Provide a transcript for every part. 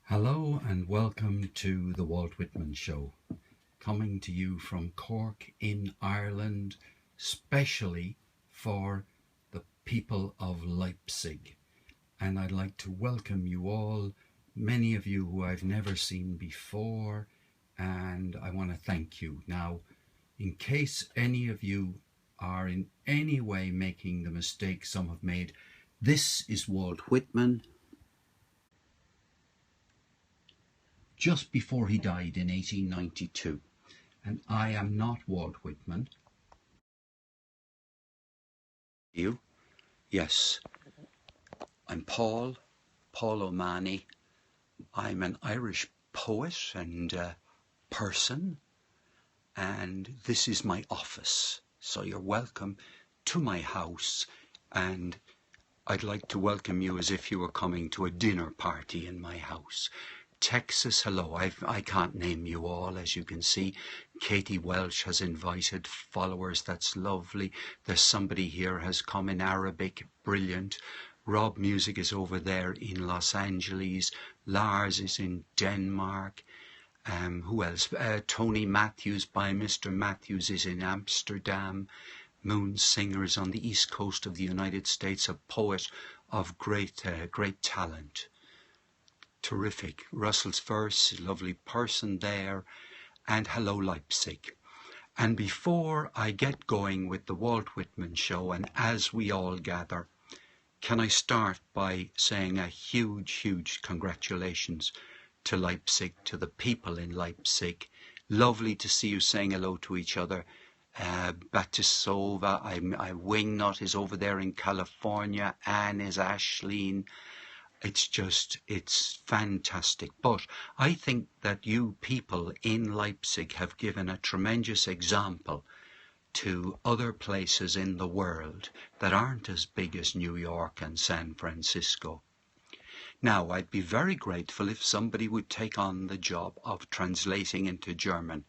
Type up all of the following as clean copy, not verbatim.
Hello and welcome to the Walt Whitman Show, coming to you from Cork in Ireland, specially for the people of Leipzig. And I'd like to welcome you all, many of you who I've never seen before, and I want to thank you. Now, in case any of you are in any way making the mistake some have made, this is Walt Whitman, just before he died in 1892. And I am not Walt Whitman. You? Yes. I'm Paul O'Mani. I'm an Irish poet and person, and this is my office. So you're welcome to my house, and I'd like to welcome you as if you were coming to a dinner party in my house. Texas, hello. I can't name you all, as you can see. Katie Welsh has invited followers. That's lovely. There's somebody here has come in Arabic. Brilliant. Rob Music is over there in Los Angeles. Lars is in Denmark. Who else? Tony Matthews by Mr. Matthews is in Amsterdam. Moon Singer is on the east coast of the United States, a poet of great talent. Terrific. Russell's verse, lovely person there. And hello Leipzig. And before I get going with the Walt Whitman Show, and as we all gather, can I start by saying a huge congratulations to Leipzig, to the people in Leipzig. Lovely to see you saying hello to each other. Batisova, Wingnut is over there in California. Anne is Ashleen. It's fantastic. But I think that you people in Leipzig have given a tremendous example to other places in the world that aren't as big as New York and San Francisco. Now, I'd be very grateful if somebody would take on the job of translating into German,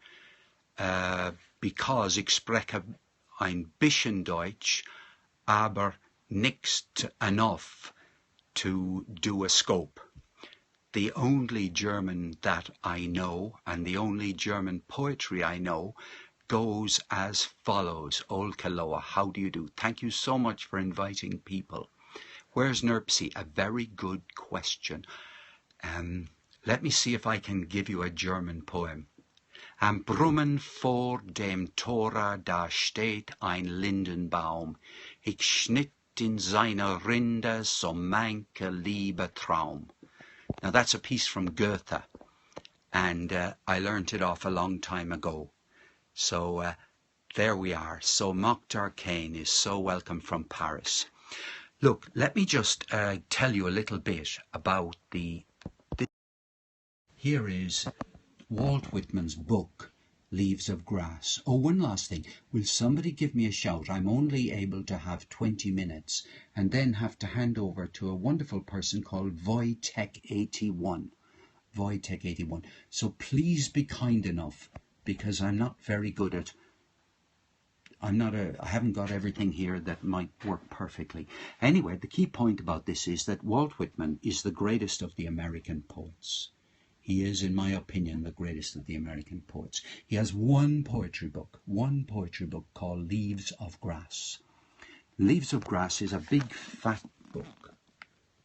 because ich spreche ein bisschen Deutsch, aber nicht enough to do a scope. The only German that I know, and the only German poetry I know, goes as follows. Olkeloa, how do you do? Thank you so much for inviting people. Where's Nerpsy? A very good question. Let me see if I can give you a German poem. Am Brummen vor dem Tora, da steht ein Lindenbaum. Ich schnitt in seiner Rinde so manche liebe Traum. Now that's a piece from Goethe, and I learnt it off a long time ago. So there we are. So Mokhtar Kane is so welcome from Paris. Look, let me just tell you a little bit about Here is Walt Whitman's book, Leaves of Grass. Oh, one last thing. Will somebody give me a shout? I'm only able to have 20 minutes and then have to hand over to a wonderful person called Wojtek81. Wojtek81. So please be kind enough, because I'm not very good at... I haven't got everything here that might work perfectly. Anyway, the key point about this is that Walt Whitman is the greatest of the American poets. He is, in my opinion, the greatest of the American poets. He has one poetry book called Leaves of Grass. Leaves of Grass is a big fat book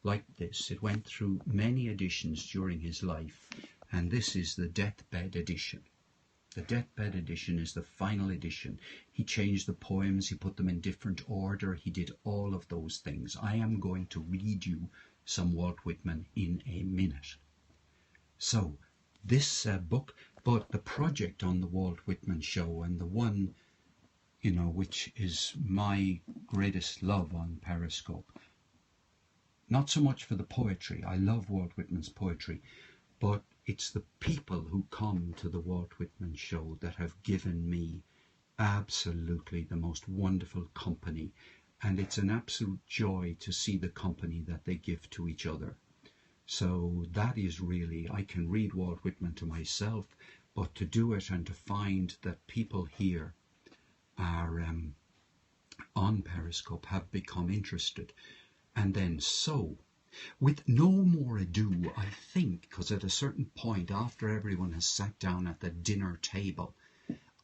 like this. It went through many editions during his life, and this is the deathbed edition. The deathbed edition is the final edition. He changed the poems, he put them in different order, he did all of those things. I am going to read you some Walt Whitman in a minute. So, this book, but the project on the Walt Whitman Show, and the one, which is my greatest love on Periscope, not so much for the poetry, I love Walt Whitman's poetry, but it's the people who come to the Walt Whitman Show that have given me absolutely the most wonderful company, and it's an absolute joy to see the company that they give to each other. So that is really, I can read Walt Whitman to myself, but to do it and to find that people here are on Periscope have become interested, and then so With no more ado, I think, because at a certain point, after everyone has sat down at the dinner table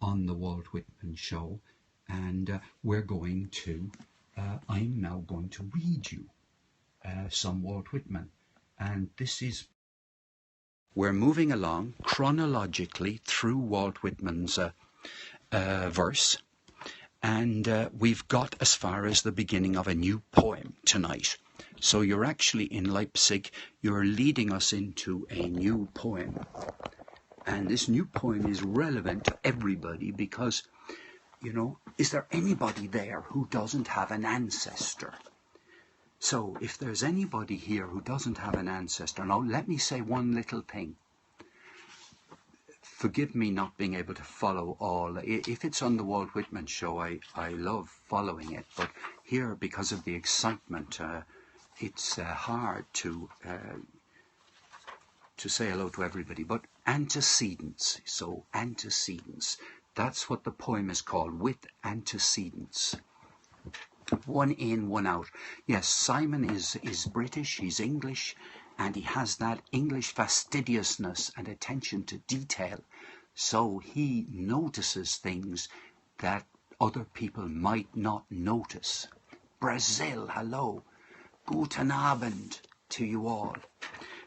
on the Walt Whitman show, and I'm now going to read you some Walt Whitman. And we're moving along chronologically through Walt Whitman's verse, and we've got as far as the beginning of a new poem tonight. So you're actually in Leipzig, you're leading us into a new poem. And this new poem is relevant to everybody because, is there anybody there who doesn't have an ancestor? So if there's anybody here who doesn't have an ancestor, now let me say one little thing. Forgive me not being able to follow all. If it's on the Walt Whitman show, I love following it. But here, because of the excitement, it's hard to say hello to everybody. But antecedents. So antecedents. That's what the poem is called, with antecedents. One in, one out. Yes, Simon is British, he's English, and he has that English fastidiousness and attention to detail. So he notices things that other people might not notice. Brazil, hello. Guten Abend to you all.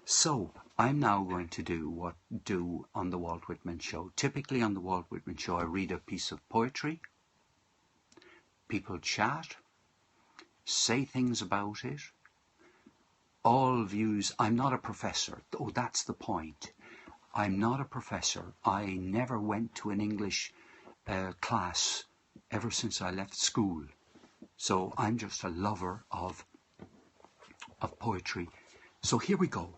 So I'm now going to do on the Walt Whitman show. Typically on the Walt Whitman show, I read a piece of poetry. People chat, say things about it. All views. I'm not a professor. Oh, that's the point. I'm not a professor. I never went to an English class ever since I left school. So I'm just a lover of poetry. So here we go.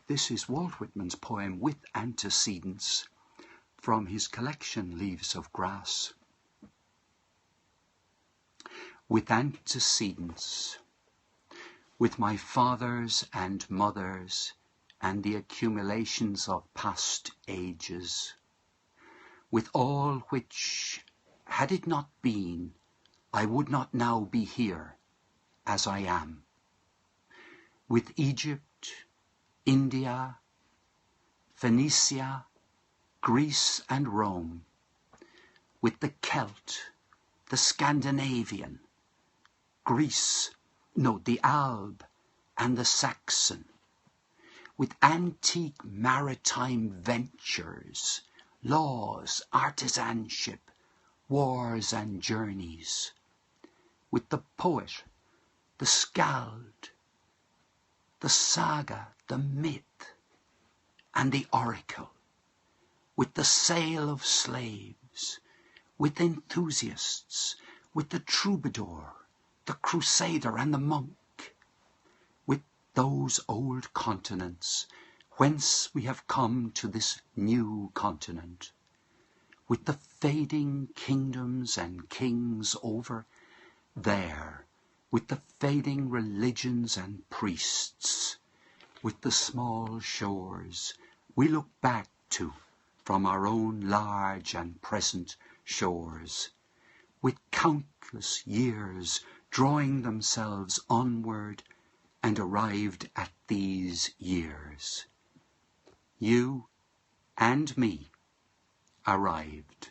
This is Walt Whitman's poem With Antecedents from his collection Leaves of Grass. With antecedents. With my fathers and mothers and the accumulations of past ages, with all which, had it not been, I would not now be here as I am. With Egypt, India, Phoenicia, Greece and Rome, with the Celt, the Scandinavian, the Alb and the Saxon, with antique maritime ventures, laws, artisanship, wars and journeys, with the poet, the skald, the saga, the myth, and the oracle, with the sale of slaves, with enthusiasts, with the troubadour, the crusader and the monk, with those old continents whence we have come to this new continent, with the fading kingdoms and kings over there, with the fading religions and priests, with the small shores we look back to from our own large and present shores, with countless years drawing themselves onward and arrived at these years. You and me arrived.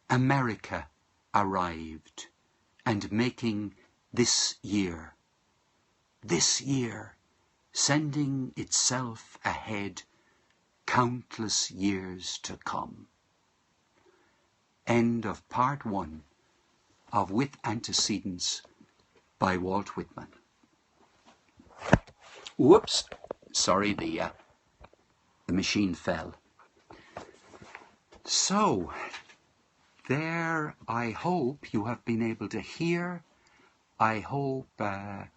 America arrived, and making this year, sending itself ahead countless years to come. End of part 1 of With Antecedents by Walt Whitman. Whoops, sorry, the machine fell. So, there, I hope you have been able to hear. I hope that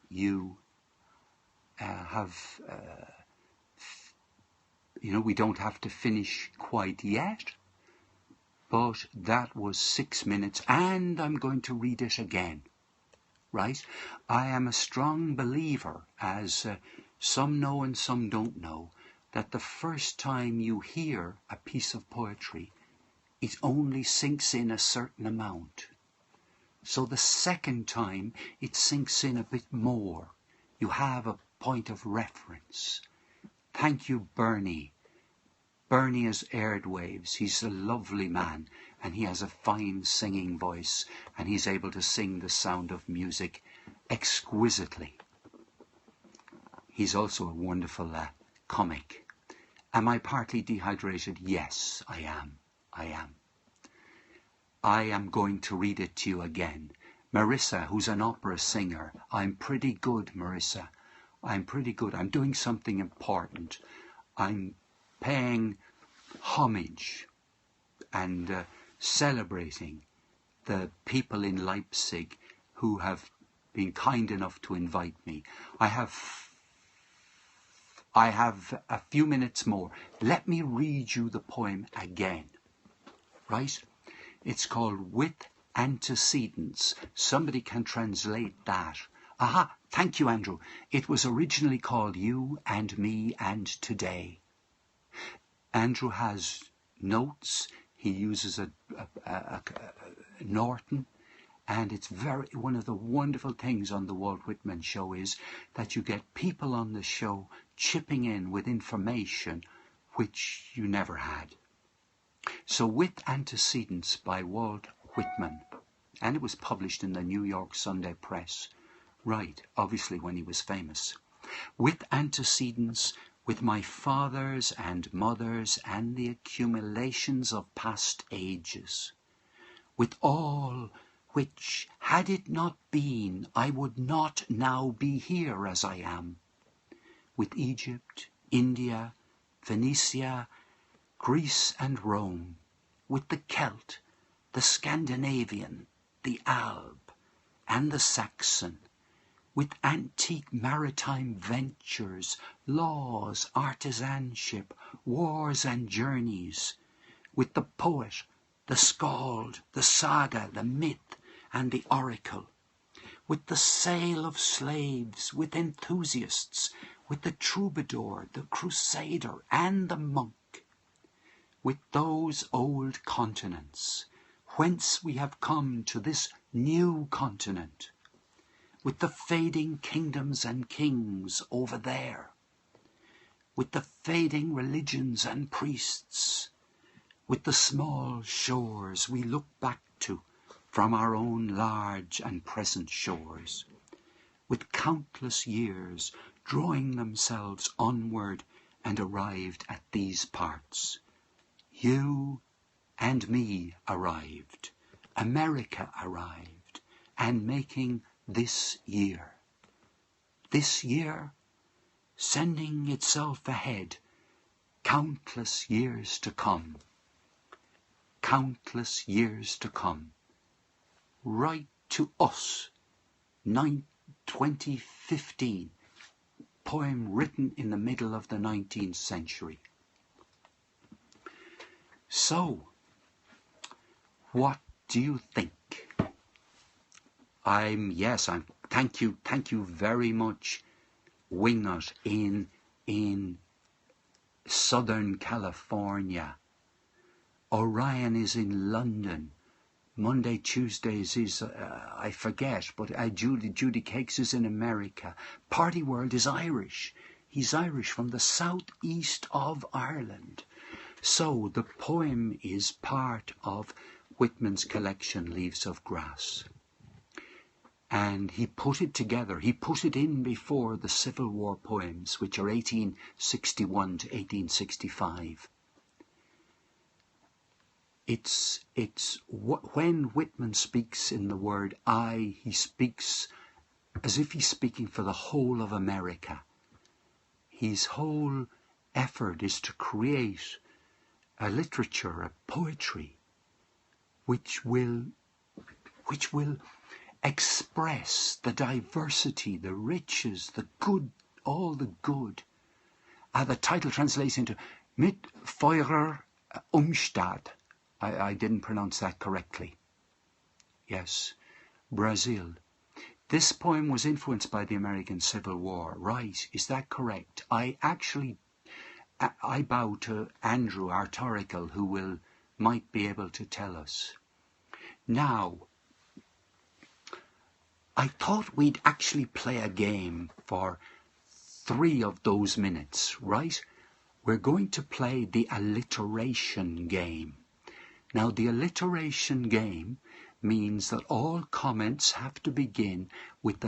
you have, we don't have to finish quite yet, but that was 6 minutes, and I'm going to read it again, right? I am a strong believer, as some know and some don't know, that the first time you hear a piece of poetry, it only sinks in a certain amount. So the second time it sinks in a bit more. You have a point of reference. Thank you, Bernie. Bernie has aired waves. He's a lovely man, and he has a fine singing voice, and he's able to sing The Sound of Music exquisitely. He's also a wonderful comic. Am I partly dehydrated? Yes, I am. I am going to read it to you again. Marissa, who's an opera singer. I'm pretty good, Marissa. I'm pretty good. I'm doing something important. I'm paying homage and celebrating the people in Leipzig who have been kind enough to invite me. I have a few minutes more. Let me read you the poem again. Right? It's called With Antecedents. Somebody can translate that. Aha, thank you, Andrew. It was originally called You and Me and Today. Andrew has notes. He uses a Norton. And it's one of the wonderful things on the Walt Whitman show is that you get people on the show chipping in with information which you never had. So With Antecedents by Walt Whitman. And it was published in the New York Sunday Press. Right, obviously when he was famous. With antecedents, with my fathers and mothers and the accumulations of past ages. With all which, had it not been, I would not now be here as I am. With Egypt, India, Phoenicia, Greece and Rome, with the Celt, the Scandinavian, the Alb, and the Saxon, with antique maritime ventures, laws, artisanship, wars and journeys, with the poet, the skald, the saga, the myth, and the oracle, with the sale of slaves, with enthusiasts, with the troubadour, the crusader, and the monk, with those old continents, whence we have come to this new continent, with the fading kingdoms and kings over there, with the fading religions and priests, with the small shores we look back to from our own large and present shores, with countless years drawing themselves onward and arrived at these parts. You and me arrived, America arrived, and making this year, sending itself ahead, countless years to come, right to us, 2015, poem written in the middle of the 19th century. So, what do you think? Thank you very much, Wingnut in Southern California. Orion is in London. Monday, Tuesdays is, I forget, but Judy Cakes is in America. Party World is Irish. He's Irish from the southeast of Ireland. So the poem is part of Whitman's collection, Leaves of Grass. And he put it together. He put it in before the Civil War poems, which are 1861 to 1865. When Whitman speaks in the word I, he speaks as if he's speaking for the whole of America. His whole effort is to create a literature, a poetry, which will express the diversity, the riches, the good, all the good. The title translates into Mit Feurer Umstadt. I didn't pronounce that correctly. Yes, Brazil. This poem was influenced by the American Civil War. Right, is that correct? I bow to Andrew, our Torrical, who might be able to tell us. Now, I thought we'd actually play a game for 3 of those minutes, right? We're going to play the alliteration game. Now, the alliteration game means that all comments have to begin with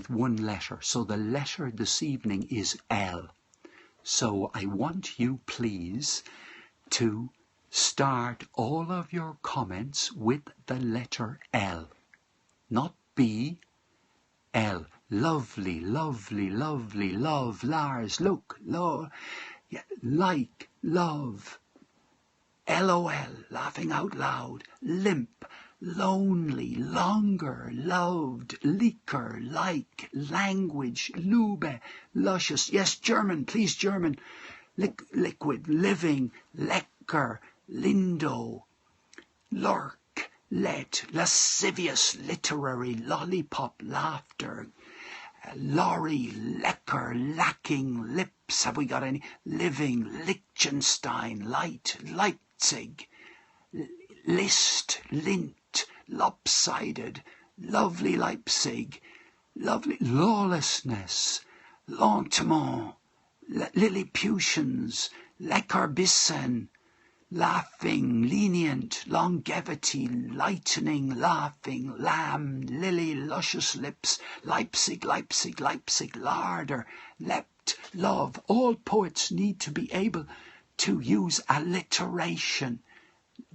one letter. So the letter this evening is L. So I want you, please, to start all of your comments with the letter L. Not B, L. Lovely, lovely, lovely, love, Lars, look, yeah, like, love. LOL, laughing out loud, limp, lonely, longer, loved, liquor, like, language, lube, luscious, yes, German, please, German, liquid, living, lecker, lindo, lurk, let, lascivious, literary, lollipop, laughter, lorry, lecker, lacking, lips, have we got any, living, Liechtenstein, light, Leipzig, list, lint, lopsided, lovely Leipzig, lovely, lawlessness, lentement, Lilliputians, Leckerbissen, laughing, lenient, longevity, lightening, laughing, lamb, lily, luscious lips, Leipzig, Leipzig, Leipzig, larder, leapt, love. All poets need to be able to use alliteration.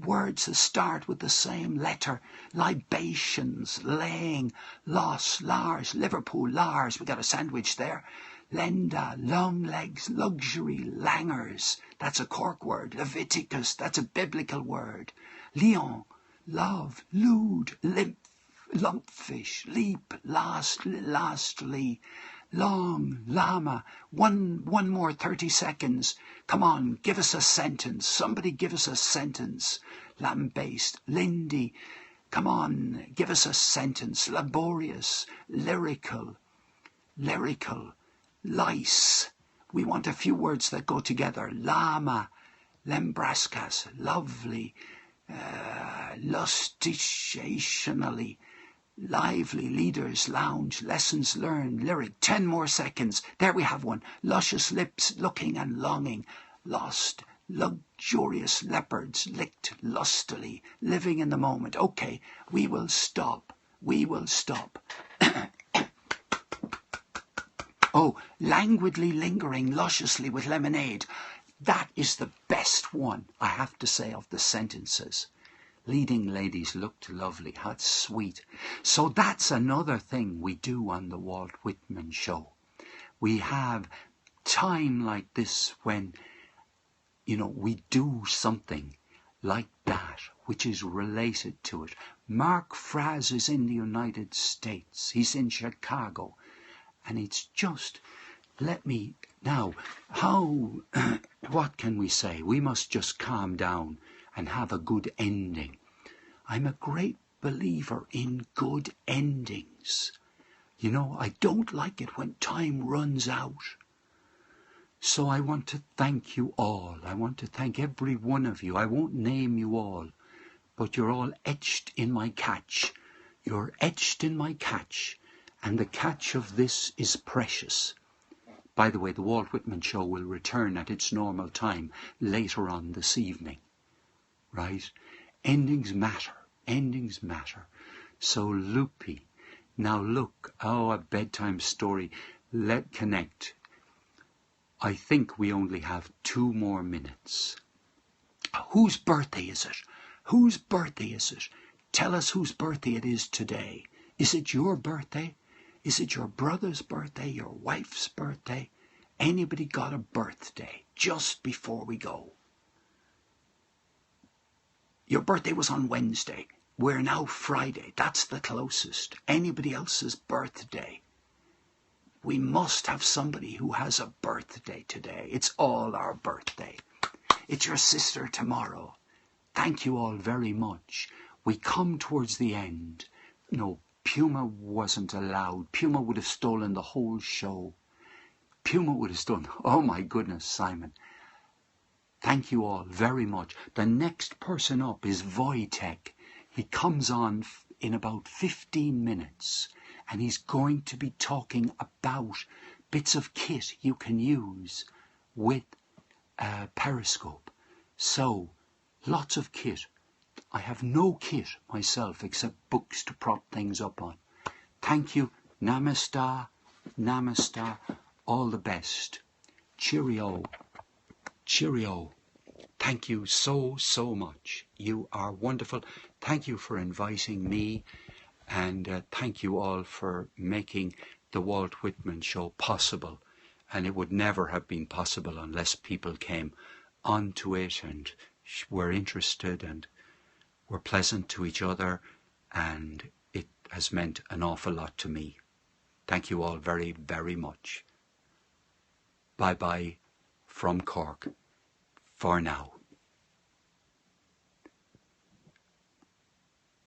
Words that start with the same letter. Libations, laying, loss, Lars, Liverpool, Lars. We got a sandwich there. Lenda, long legs, luxury, langers. That's a Cork word. Leviticus, that's a biblical word. Lion, love, lewd, limp, lumpfish, leap, lastly, long, llama. One more 30 seconds. Come on, give us a sentence. Somebody give us a sentence. Lambaste, Lindy. Come on, give us a sentence. Laborious, lyrical, lice. We want a few words that go together. Lama, lembrascas, lovely, lustitationally, lively, leaders, lounge, lessons learned, lyric. 10 more seconds. There we have one. Luscious lips, looking and longing, lost, luxurious leopards, licked lustily, living in the moment. Okay, we will stop. Oh, languidly lingering lusciously with lemonade. That is the best one, I have to say, of the sentences. Leading ladies looked lovely. That's sweet. So that's another thing we do on the Walt Whitman show. We have time like this when, we do something like that, which is related to it. Mark Fraz is in the United States. He's in Chicago. And it's just, what can we say? We must just calm down and have a good ending. I'm a great believer in good endings. I don't like it when time runs out. So I want to thank you all. I want to thank every one of you. I won't name you all, but you're all etched in my catch. You're etched in my catch. And the catch of this is precious. By the way, the Walt Whitman show will return at its normal time later on this evening. Right? Endings matter. So loopy. Now look, a bedtime story. Let connect. I think we only have 2 more minutes. Whose birthday is it? Tell us whose birthday it is today. Is it your birthday? Is it your brother's birthday, your wife's birthday? Anybody got a birthday just before we go? Your birthday was on Wednesday. We're now Friday. That's the closest. Anybody else's birthday? We must have somebody who has a birthday today. It's all our birthday. It's your sister tomorrow. Thank you all very much. We come towards the end. No, Puma wasn't allowed. Puma would have stolen the whole show. Oh my goodness, Simon. Thank you all very much. The next person up is Wojtek. He comes on in about 15 minutes, and he's going to be talking about bits of kit you can use with Periscope. So, lots of kit. I have no kit myself except books to prop things up on. Thank you. Namaste. Namaste. All the best. Cheerio. Cheerio. Thank you so much. You are wonderful. Thank you for inviting me, and thank you all for making the Walt Whitman show possible. And it would never have been possible unless people came onto it and were interested and were pleasant to each other, and it has meant an awful lot to me. Thank you all very, very much. Bye-bye from Cork for now.